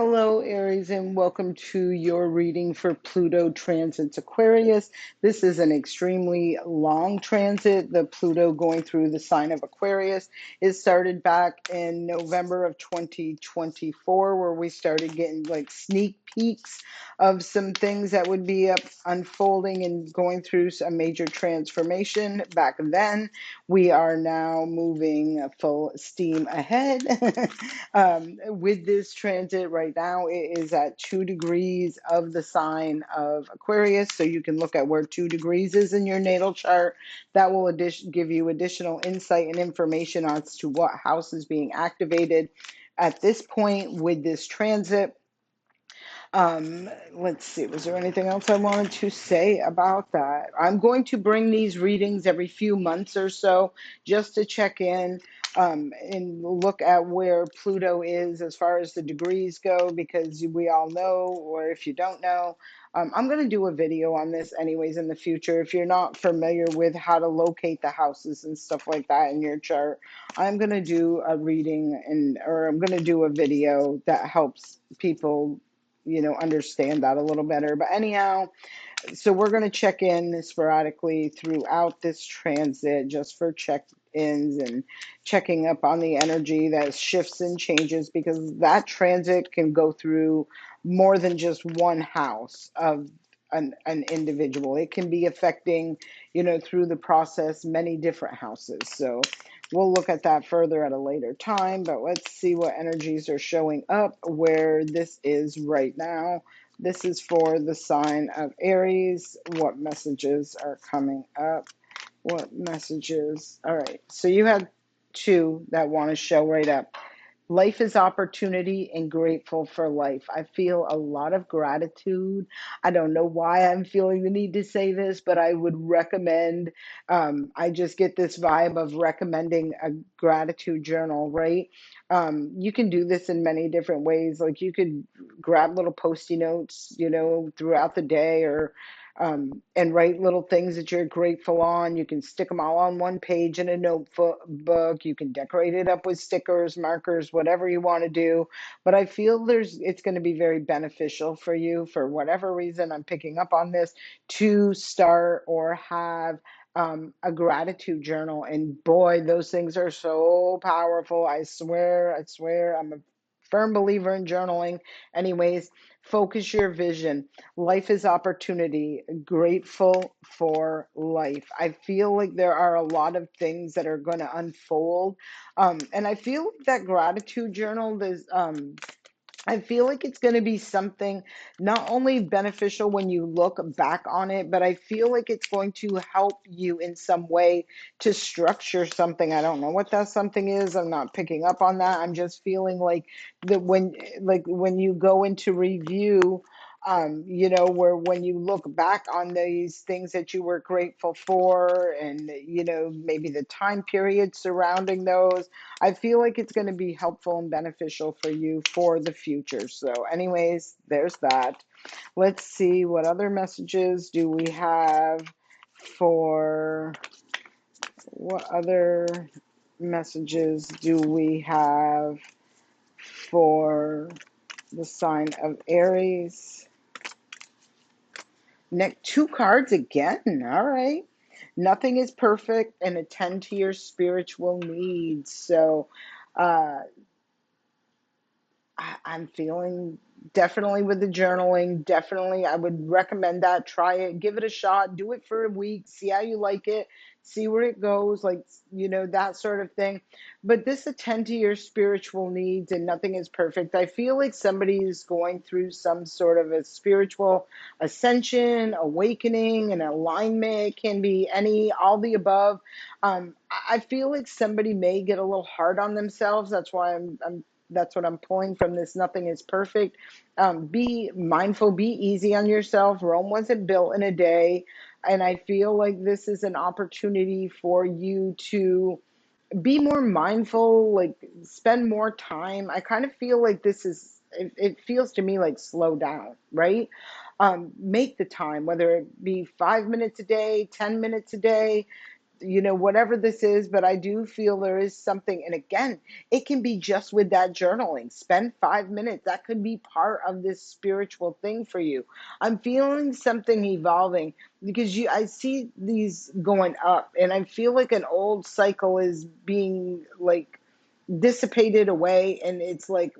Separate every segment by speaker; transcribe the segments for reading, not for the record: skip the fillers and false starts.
Speaker 1: Hello, Aries, and welcome to your reading for Pluto transits Aquarius. This is an extremely long transit. The Pluto going through the sign of Aquarius. It started back in November of 2024, where we started getting like sneak peeks of some things that would be unfolding and going through a major transformation. Back then, we are now moving full steam ahead. With this transit right now, it is at 2 degrees of the sign of Aquarius. So you can look at where 2 degrees is in your natal chart. That will give you additional insight and information as to what house is being activated at this point with this transit. Let's see, was there anything else I wanted to say about that? I'm going to bring these readings every few months or so just to check in and look at where Pluto is as far as the degrees go, because we all know, or if you don't know, I'm going to do a video on this anyways in the future. If you're not familiar with how to locate the houses and stuff like that in your chart, I'm going to do a reading or I'm going to do a video that helps people understand that a little better. But anyhow, so we're going to check in sporadically throughout this transit just for check-ins and checking up on the energy that shifts and changes, because that transit can go through more than just one house of an individual. It can be affecting, through the process, many different houses. So we'll look at that further at a later time, but let's see what energies are showing up where this is right now. This is for the sign of Aries. What messages are coming up? What messages? All right. So you have two that want to show right up. Life is opportunity and grateful for life. I feel a lot of gratitude. I don't know why I'm feeling the need to say this, but I would recommend, I just get this vibe of recommending a gratitude journal, right? You can do this in many different ways. Like you could grab little post-it notes, throughout the day, or and write little things that you're grateful on. You can stick them all on one page in a notebook. You can decorate it up with stickers, markers, whatever you want to do. But I feel it's going to be very beneficial for you, for whatever reason I'm picking up on this, to start or have a gratitude journal. And boy, those things are so powerful. I swear, I'm a firm believer in journaling. Anyways, focus your vision. Life is opportunity. Grateful for life. I feel like there are a lot of things that are going to unfold. And I feel that gratitude journal is, I feel like it's going to be something not only beneficial when you look back on it, but I feel like it's going to help you in some way to structure something. I don't know what that something is. I'm not picking up on that. I'm just feeling like that when you go into review, where when you look back on these things that you were grateful for, and maybe the time period surrounding those, I feel like it's going to be helpful and beneficial for you for the future. So anyways, there's that. Let's see, what other messages do we have for, what other messages do we have for the sign of Aries? Next, two cards again. All right. Nothing is perfect, and attend to your spiritual needs. So, uh, I'm feeling, definitely with the journaling, definitely I would recommend that. Try it, give it a shot, do it for a week, see how you like it, see where it goes, like, that sort of thing. But this attend to your spiritual needs and nothing is perfect. I feel like somebody is going through some sort of a spiritual ascension, awakening, and alignment. It can be all the above. I feel like somebody may get a little hard on themselves. That's why that's what I'm pulling from this. Nothing is perfect. Be mindful, be easy on yourself. Rome wasn't built in a day. And I feel like this is an opportunity for you to be more mindful, like spend more time. I kind of feel like it feels to me like slow down, right? Make the time, whether it be 5 minutes a day, 10 minutes a day. whatever this is, but I do feel there is something. And again, it can be just with that journaling. Spend 5 minutes. That could be part of this spiritual thing for you. I'm feeling something evolving because I see these going up, and I feel like an old cycle is being like dissipated away, and it's like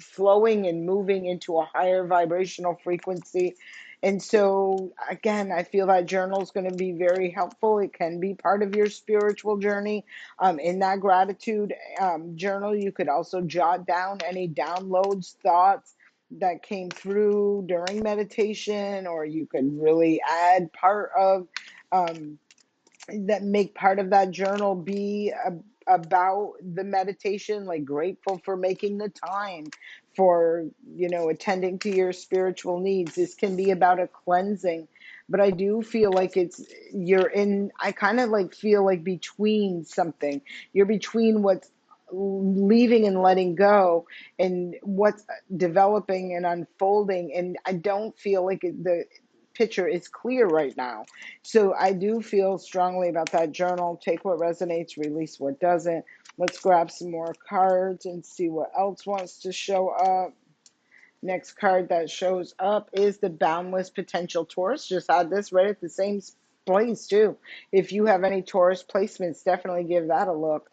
Speaker 1: flowing and moving into a higher vibrational frequency. And so again, I feel that journal is going to be very helpful. It can be part of your spiritual journey. In that gratitude journal, you could also jot down any downloads, thoughts that came through during meditation, or you could really add part of um, that, make part of that journal be about the meditation, like grateful for making the time for, attending to your spiritual needs. This can be about a cleansing, but I do feel like I kind of like feel like between something. You're between what's leaving and letting go and what's developing and unfolding. And I don't feel like the picture is clear right now. So I do feel strongly about that journal. Take what resonates, release what doesn't. Let's grab some more cards and see what else wants to show up. Next card that shows up is the Boundless Potential Taurus. Just had this right at the same place too. If you have any Taurus placements, definitely give that a look.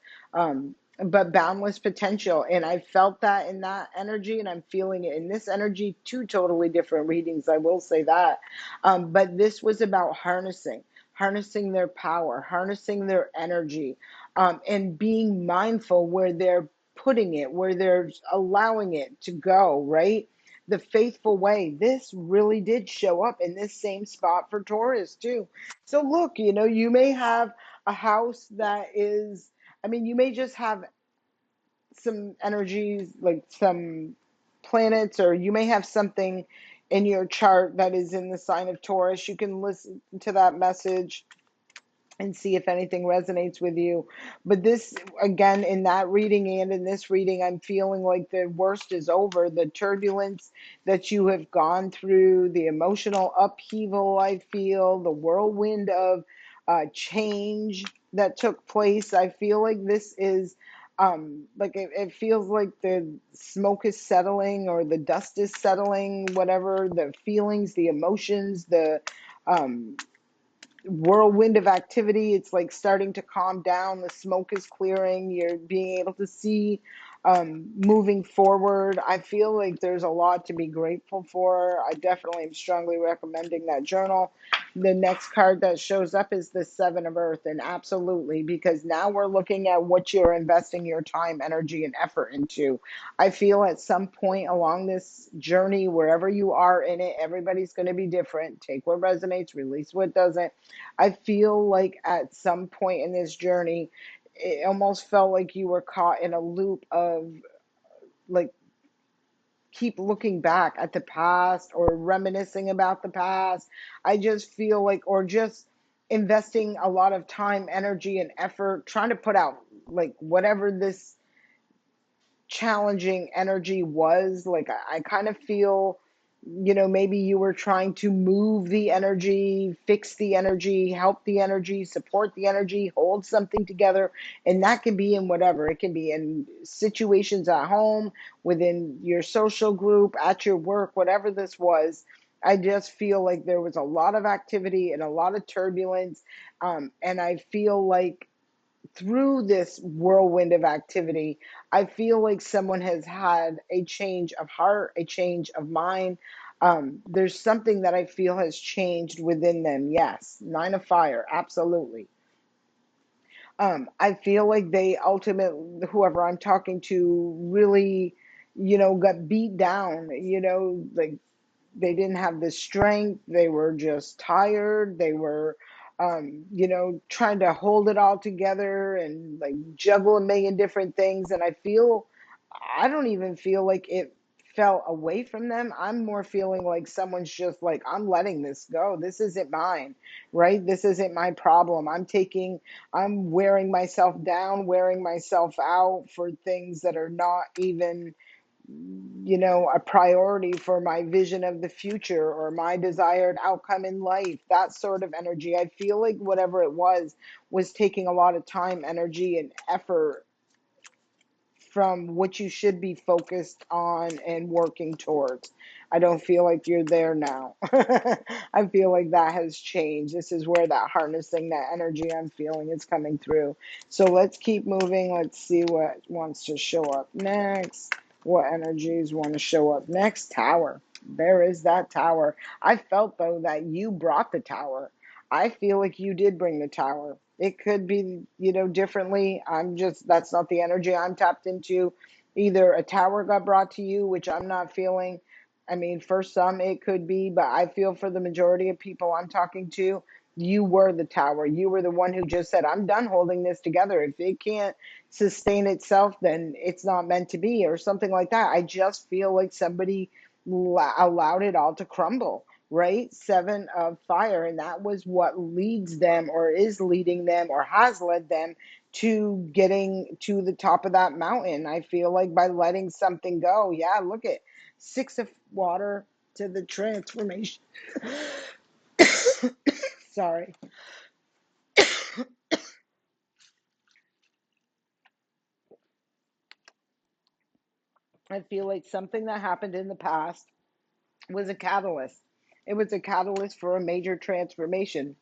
Speaker 1: But Boundless Potential, and I felt that in that energy, and I'm feeling it in this energy. Two totally different readings, I will say that. But this was about harnessing their power, harnessing their energy, and being mindful where they're putting it, where they're allowing it to go, right? The faithful way. This really did show up in this same spot for Taurus too. So look, you may have a house that is, I mean, you may just have some energies, like some planets, or you may have something in your chart that is in the sign of Taurus. You can listen to that message and see if anything resonates with you. But this, again, in that reading and in this reading, I'm feeling like the worst is over. The turbulence that you have gone through, the emotional upheaval I feel, the whirlwind of change that took place. I feel like this is like it feels like the smoke is settling, or the dust is settling, whatever the feelings, the emotions, the um, whirlwind of activity. It's like starting to calm down. The smoke is clearing. You're being able to see moving forward. I feel like there's a lot to be grateful for. I definitely am strongly recommending that journal. The next card that shows up is the Seven of Earth, and absolutely, because now we're looking at what you're investing your time, energy, and effort into. I feel at some point along this journey, wherever you are in it, everybody's going to be different. Take what resonates, release what doesn't. I feel like at some point in this journey, it almost felt like you were caught in a loop of like keep looking back at the past or reminiscing about the past. I just feel like, or just investing a lot of time, energy, and effort trying to put out like whatever this challenging energy was. Like I kind of feel, maybe you were trying to move the energy, fix the energy, help the energy, support the energy, hold something together. And that can be in whatever. It can be in situations at home, within your social group, at your work, whatever this was. I just feel like there was a lot of activity and a lot of turbulence. And I feel like through this whirlwind of activity, I feel like someone has had a change of heart, a change of mind. There's something that I feel has changed within them. Yes, Nine of Fire, absolutely. I feel like they ultimately, whoever I'm talking to, really, got beat down. Like they didn't have the strength. They were just tired. They were, trying to hold it all together and like juggle a million different things. And I don't even feel like it fell away from them. I'm more feeling like someone's just like, I'm letting this go. This isn't mine, right? This isn't my problem. I'm wearing myself down, wearing myself out for things that are not even a priority for my vision of the future or my desired outcome in life, that sort of energy. I feel like whatever it was taking a lot of time, energy, and effort from what you should be focused on and working towards. I don't feel like you're there now. I feel like that has changed. This is where that harnessing that energy I'm feeling is coming through. So let's keep moving. Let's see what wants to show up next. What energies want to show up next? Tower. There is that tower. I felt though that you brought the tower. I feel like you did bring the tower. It could be, differently. That's not the energy I'm tapped into. Either a tower got brought to you, which I'm not feeling. I mean, for some it could be, but I feel for the majority of people I'm talking to, you were the tower. You were the one who just said, I'm done holding this together. If it can't sustain itself, then it's not meant to be, or something like that. I just feel like somebody allowed it all to crumble, right? Seven of fire. And that was what leads them, or is leading them, or has led them to getting to the top of that mountain. I feel like by letting something go. Yeah, look at six of water to the transformation. Sorry. I feel like something that happened in the past was a catalyst. It was a catalyst for a major transformation,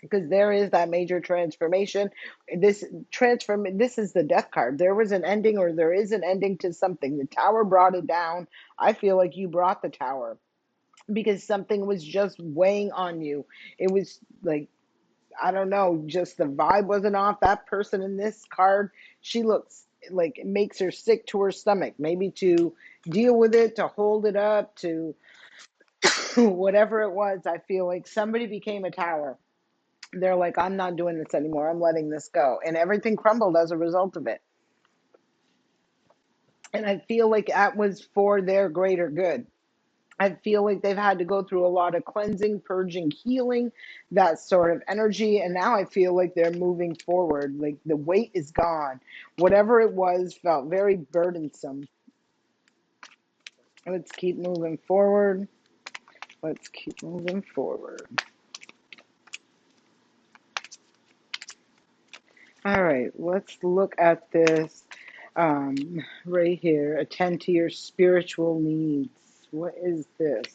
Speaker 1: because there is that major transformation. This is the death card. There was an ending, or there is an ending to something. The tower brought it down. I feel like you brought the tower, because something was just weighing on you. It was like, I don't know, just the vibe wasn't off. That person in this card, she looks like it makes her sick to her stomach, maybe to deal with it, to hold it up, to whatever it was. I feel like somebody became a tower. They're like, I'm not doing this anymore. I'm letting this go. And everything crumbled as a result of it. And I feel like that was for their greater good. I feel like they've had to go through a lot of cleansing, purging, healing, that sort of energy. And now I feel like they're moving forward. Like the weight is gone. Whatever it was felt very burdensome. Let's keep moving forward. Let's keep moving forward. All right, let's look at this um, right here. Attend to your spiritual needs. What is this?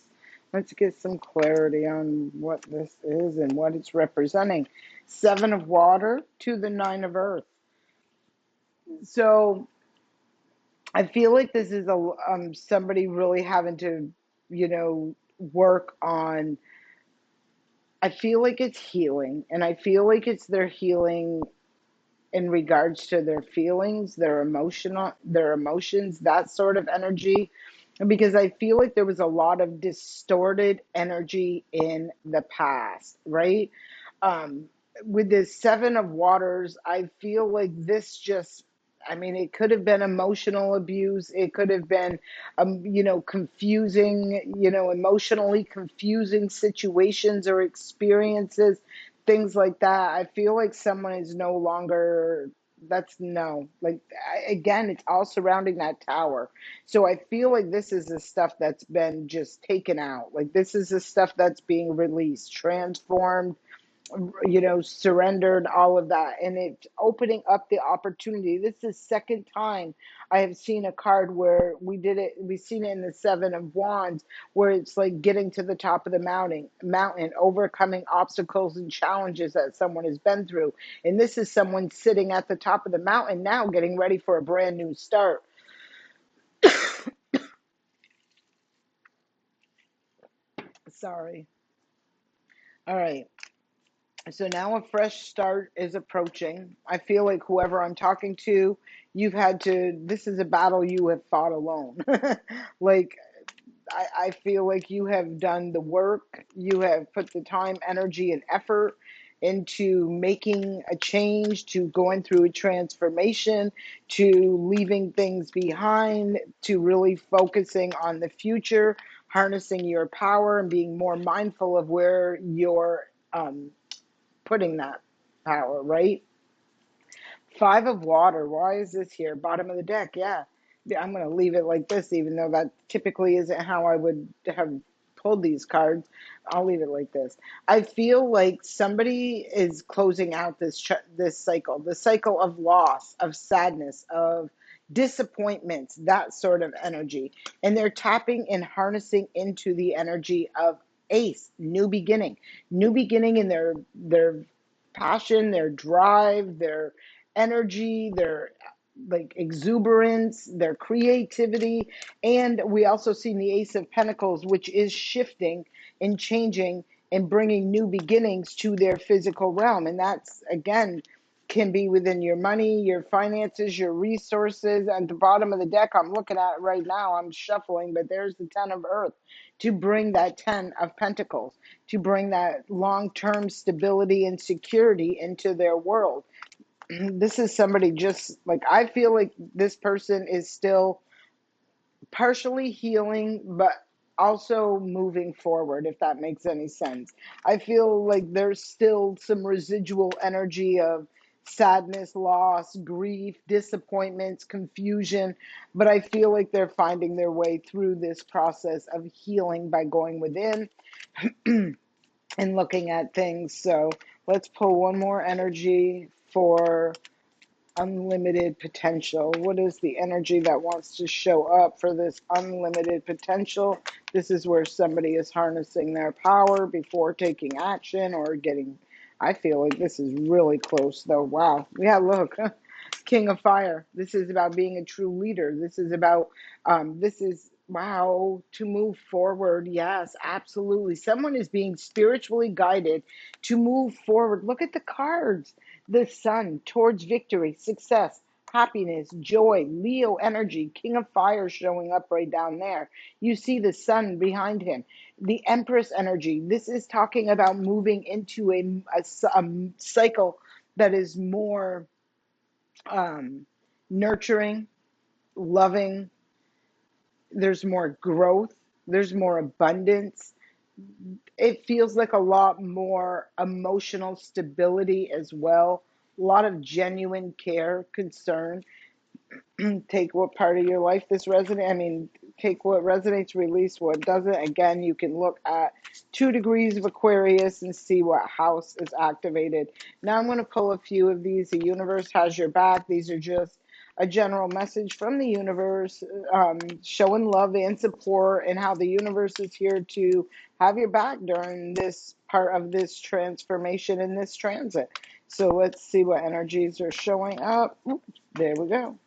Speaker 1: Let's get some clarity on what this is and what it's representing. Seven of water to the nine of earth. So I feel like this is a somebody really having to, work on. I feel like it's healing, and I feel like it's their healing in regards to their feelings, their emotions, that sort of energy. Because I feel like there was a lot of distorted energy in the past, right? Um, with this seven of waters, I feel like this just, I mean, it could have been emotional abuse. It could have been, confusing, emotionally confusing situations or experiences, things like that. I feel like someone is no longer, that's no, like, again, it's all surrounding that tower. So I feel like this is the stuff that's been just taken out. Like this is the stuff that's being released, transformed, surrendered, all of that. And it's opening up the opportunity. This is the second time I have seen a card where we've seen it in the seven of wands, where it's like getting to the top of the mountain, overcoming obstacles and challenges that someone has been through. And this is someone sitting at the top of the mountain now, getting ready for a brand new start. Sorry. All right. So now a fresh start is approaching. I feel like whoever I'm talking to, this is a battle you have fought alone. Like, I feel like you have done the work, you have put the time, energy, and effort into making a change, to going through a transformation, to leaving things behind, to really focusing on the future, harnessing your power, and being more mindful of where you're putting that power, right? Five of water. Why is this here? Bottom of the deck. Yeah. I'm going to leave it like this, even though that typically isn't how I would have pulled these cards. I'll leave it like this. I feel like somebody is closing out this cycle, the cycle of loss, of sadness, of disappointments, that sort of energy, and they're tapping and harnessing into the energy of Ace, new beginning in their passion, their drive, their energy, their like exuberance, their creativity, and we also see the Ace of Pentacles, which is shifting and changing and bringing new beginnings to their physical realm. And that's, again, can be within your money, your finances, your resources. At the bottom of the deck, I'm looking at right now, I'm shuffling, but there's the 10 of Earth to bring that 10 of Pentacles, to bring that long-term stability and security into their world. This is somebody, just like, I feel like this person is still partially healing, but also moving forward, if that makes any sense. I feel like there's still some residual energy of sadness, loss, grief, disappointments, confusion, but I feel like they're finding their way through this process of healing by going within and looking at things. So let's pull one more energy for unlimited potential. What is the energy that wants to show up for this unlimited potential? This is where somebody is harnessing their power before taking action or getting. I feel like this is really close, though. Wow. Yeah, look. King of Fire. This is about being a true leader. This is about, this is, wow, to move forward. Yes, absolutely. Someone is being spiritually guided to move forward. Look at the cards. The Sun, towards victory, success, happiness, joy, Leo energy, King of Fire showing up right down there. You see the Sun behind him. The Empress energy. This is talking about moving into a cycle that is more um, nurturing, loving. There's more growth. There's more abundance. It feels like a lot more emotional stability as well. A lot of genuine care, concern. Take what part of your life this resonates. I mean, take what resonates, release what doesn't. Again, you can look at 2 degrees of Aquarius and see what house is activated. Now I'm going to pull a few of these. The universe has your back. These are just a general message from the universe, showing love and support, and how the universe is here to have your back during this part of this transformation in this transit. So let's see what energies are showing up. There we go.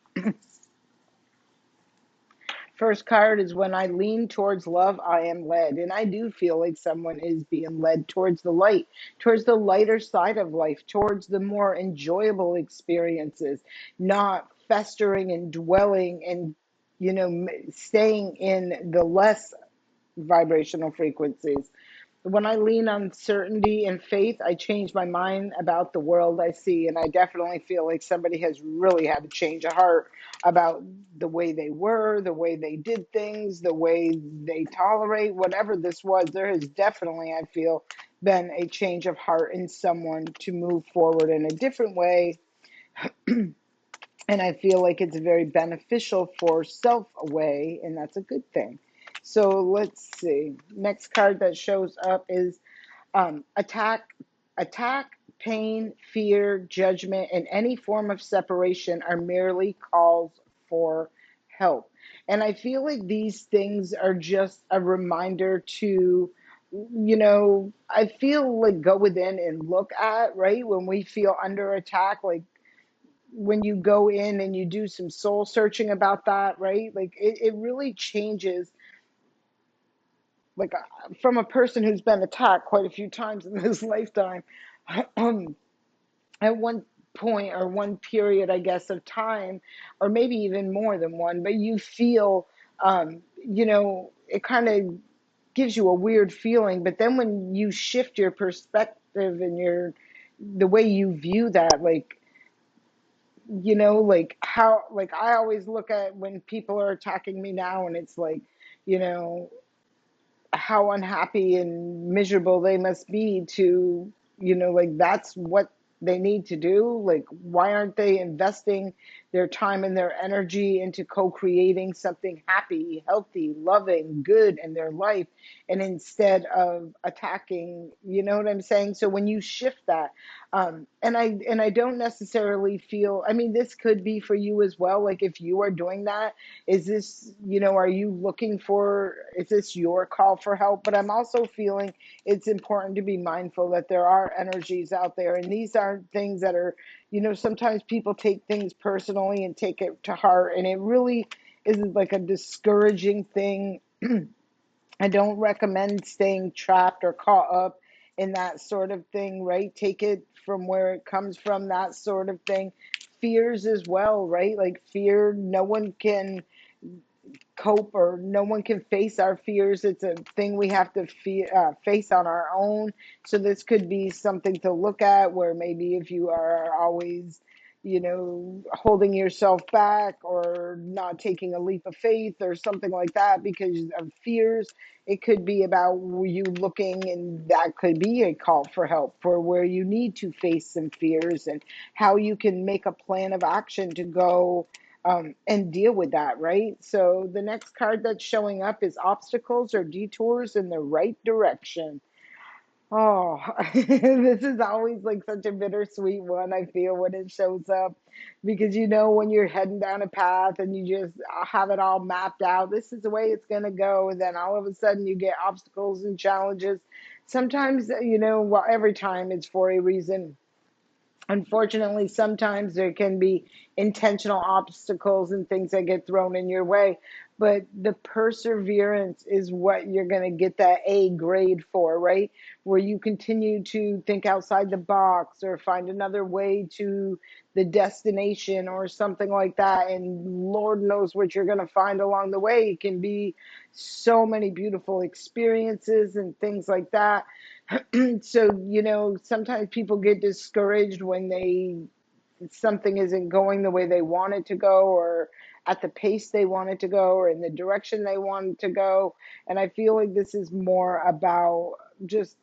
Speaker 1: First card is when I lean towards love, I am led. And I do feel like someone is being led towards the light, towards the lighter side of life, towards the more enjoyable experiences, not festering and dwelling and, staying in the less vibrational frequencies. When I lean on certainty and faith, I change my mind about the world I see. And I definitely feel like somebody has really had to change a heart about the way they were, the way they did things, the way they tolerate, whatever this was. There has definitely, I feel, been a change of heart in someone to move forward in a different way. And I feel like it's very beneficial for self-away, and that's a good thing. So let's see. Next card that shows up is attack, pain, fear, judgment, and any form of separation are merely calls for help. And I feel like these things are just a reminder to, I feel like go within and look at, right? When we feel under attack, like when you go in and you do some soul searching about that, right? Like it really changes, like from a person who's been attacked quite a few times in this lifetime. At one point or one period, I guess, of time, or maybe even more than one, but you feel, it kind of gives you a weird feeling. But then when you shift your perspective and the way you view that, like, like how, like I always look at when people are attacking me now, and it's like, you know, how unhappy and miserable they must be to, like that's what they need to do. Like, why aren't they investing their time and their energy into co-creating something happy, healthy, loving, good in their life, and instead of attacking, you know what I'm saying? So when you shift that, and I don't necessarily feel, I mean, this could be for you as well. Like if you are doing that, is this, are you looking for, is this your call for help? But I'm also feeling it's important to be mindful that there are energies out there, and these aren't things that are, sometimes people take things personally and take it to heart, and it really is like a discouraging thing. I don't recommend staying trapped or caught up in that sort of thing, right? Take it from where it comes from, that sort of thing. Fears as well, right? Like fear, no one can cope, or no one can face our fears. It's a thing we have to face on our own. So this could be something to look at, where maybe if you are always, holding yourself back or not taking a leap of faith or something like that because of fears, it could be about you looking, and that could be a call for help for where you need to face some fears and how you can make a plan of action to go and deal with that, right? So the next card that's showing up is obstacles or detours in the right direction. Oh, this is always like such a bittersweet one, I feel, when it shows up. Because when you're heading down a path and you just have it all mapped out, this is the way it's going to go. And then all of a sudden you get obstacles and challenges. Sometimes, well, every time it's for a reason. Unfortunately, sometimes there can be intentional obstacles and things that get thrown in your way, but the perseverance is what you're going to get that A grade for, right? Where you continue to think outside the box or find another way to the destination or something like that. And Lord knows what you're going to find along the way. It can be so many beautiful experiences and things like that. So, sometimes people get discouraged when something isn't going the way they want it to go, or at the pace they want it to go, or in the direction they want it to go. And I feel like this is more about just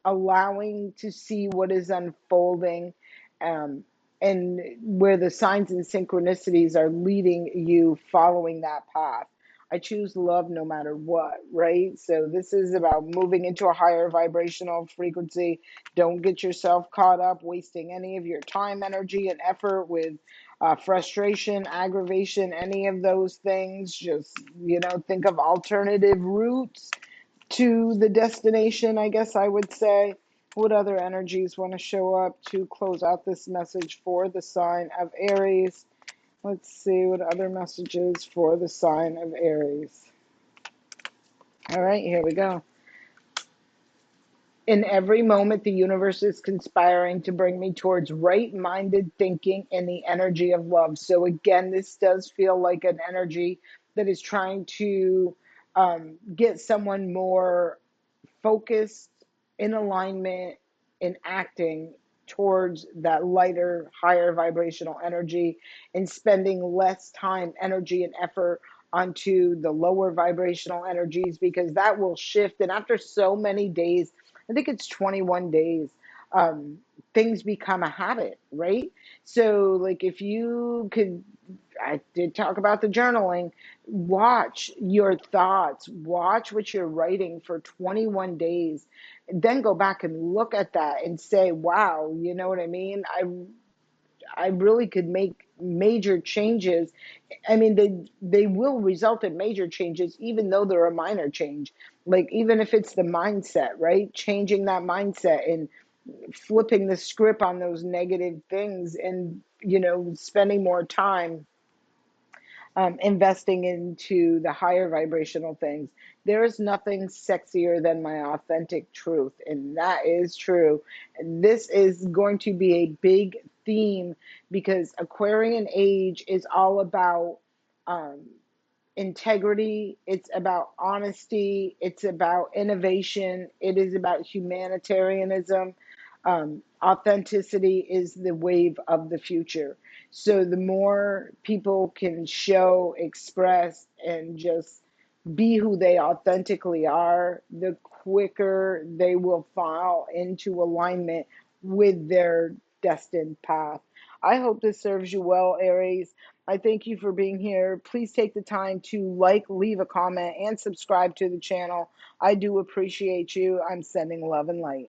Speaker 1: allowing to see what is unfolding, um, and where the signs and synchronicities are leading you following that path. I choose love no matter what, right? So this is about moving into a higher vibrational frequency. Don't get yourself caught up wasting any of your time, energy, and effort with frustration, aggravation, any of those things. Just, think of alternative routes to the destination, I guess I would say. What other energies want to show up to close out this message for the sign of Aries? Let's see what other messages for the sign of Aries. All right, here we go. In every moment, the universe is conspiring to bring me towards right-minded thinking and the energy of love. So again, this does feel like an energy that is trying to get someone more focused, in alignment, in acting towards that lighter, higher vibrational energy, and spending less time, energy, and effort onto the lower vibrational energies, because that will shift. And after so many days, I think it's 21 days, um, things become a habit, right? So, like, if you could, I did talk about the journaling. Watch your thoughts, watch what you're writing for 21 days, then go back and look at that and say, wow, you know what I mean? I really could make major changes. I mean, they will result in major changes, even though they're a minor change. Like, even if it's the mindset, right? Changing that mindset and flipping the script on those negative things, and, spending more time investing into the higher vibrational things. There is nothing sexier than my authentic truth, and that is true. And this is going to be a big theme, because Aquarian age is all about um, integrity, it's about honesty, it's about innovation, it is about humanitarianism. Authenticity is the wave of the future. So the more people can show, express, and just be who they authentically are, the quicker they will fall into alignment with their destined path. I hope this serves you well, Aries. I thank you for being here. Please take the time to like, leave a comment, and subscribe to the channel. I do appreciate you. I'm sending love and light.